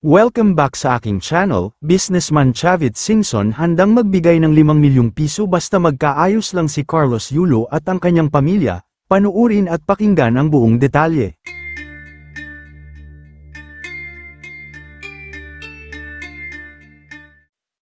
Welcome back sa aking channel. Businessman Chavit Singson handang magbigay ng 5 milyong piso basta magkaayos lang si Carlos Yulo at ang kanyang pamilya. Panuurin at pakinggan ang buong detalye.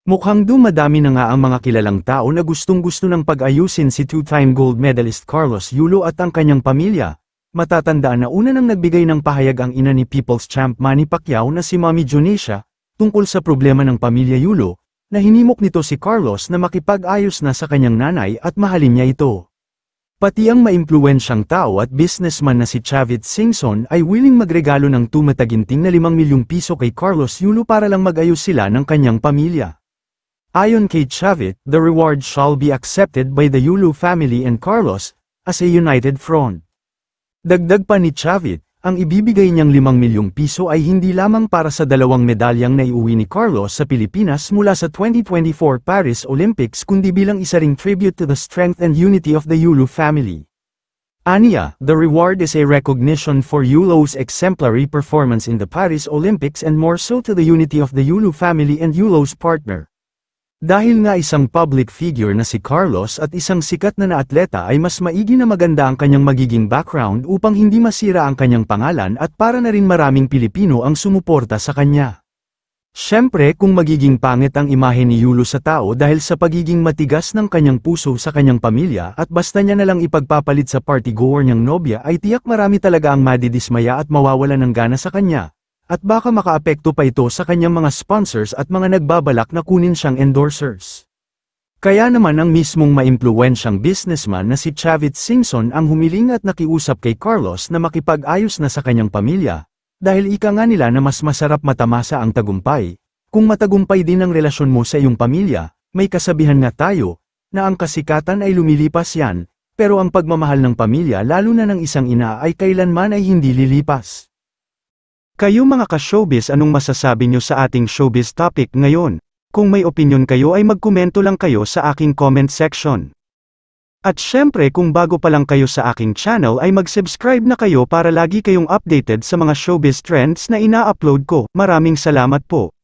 Mukhang dumadami na nga ang mga kilalang tao na gustong-gusto ng pag-ayusin si two-time gold medalist Carlos Yulo at ang kanyang pamilya. Matatandaan na una nang nagbigay ng pahayag ang ina ni People's Champ Manny Pacquiao na si Mommy Jonesia, tungkol sa problema ng pamilya Yulo, na hinimok nito si Carlos na makipag-ayos na sa kanyang nanay at mahalin niya ito. Pati ang maimpluwensyang tao at businessman na si Chavit Singson ay willing magregalo ng tumataginting na 5 milyong piso kay Carlos Yulo para lang mag-ayos sila ng kanyang pamilya. Ayon kay Chavit, the reward shall be accepted by the Yulo family and Carlos, as a united front. Dagdag pa ni Chavit, ang ibibigay niyang 5 milyong piso ay hindi lamang para sa 2 medalyang naiuwi ni Carlos sa Pilipinas mula sa 2024 Paris Olympics kundi bilang isa ring tribute to the strength and unity of the Yulo family. Aniya, the reward is a recognition for Yulo's exemplary performance in the Paris Olympics and more so to the unity of the Yulo family and Yulo's partner. Dahil nga isang public figure na si Carlos at isang sikat na atleta ay mas maigi na maganda ang kanyang magiging background upang hindi masira ang kanyang pangalan at para na rin maraming Pilipino ang sumuporta sa kanya. Siyempre kung magiging pangit ang imahe ni Yulo sa tao dahil sa pagiging matigas ng kanyang puso sa kanyang pamilya at basta niya nalang ipagpapalit sa party-goer niyang nobya ay tiyak marami talaga ang madidismaya at mawawala ng gana sa kanya. At baka makaapekto pa ito sa kanyang mga sponsors at mga nagbabalak na kunin siyang endorsers. Kaya naman ang mismong maimpluwensyang businessman na si Chavit Singson ang humiling at nakiusap kay Carlos na makipag-ayos na sa kanyang pamilya, dahil ika nga nila na mas masarap matamasa ang tagumpay. Kung matagumpay din ang relasyon mo sa iyong pamilya, may kasabihan nga tayo, na ang kasikatan ay lumilipas yan, pero ang pagmamahal ng pamilya lalo na ng isang ina ay kailanman ay hindi lilipas. Kayo mga ka-showbiz, anong masasabi nyo sa ating showbiz topic ngayon? Kung may opinion kayo ay magkomento lang kayo sa aking comment section. At syempre kung bago pa lang kayo sa aking channel ay mag-subscribe na kayo para lagi kayong updated sa mga showbiz trends na ina-upload ko. Maraming salamat po.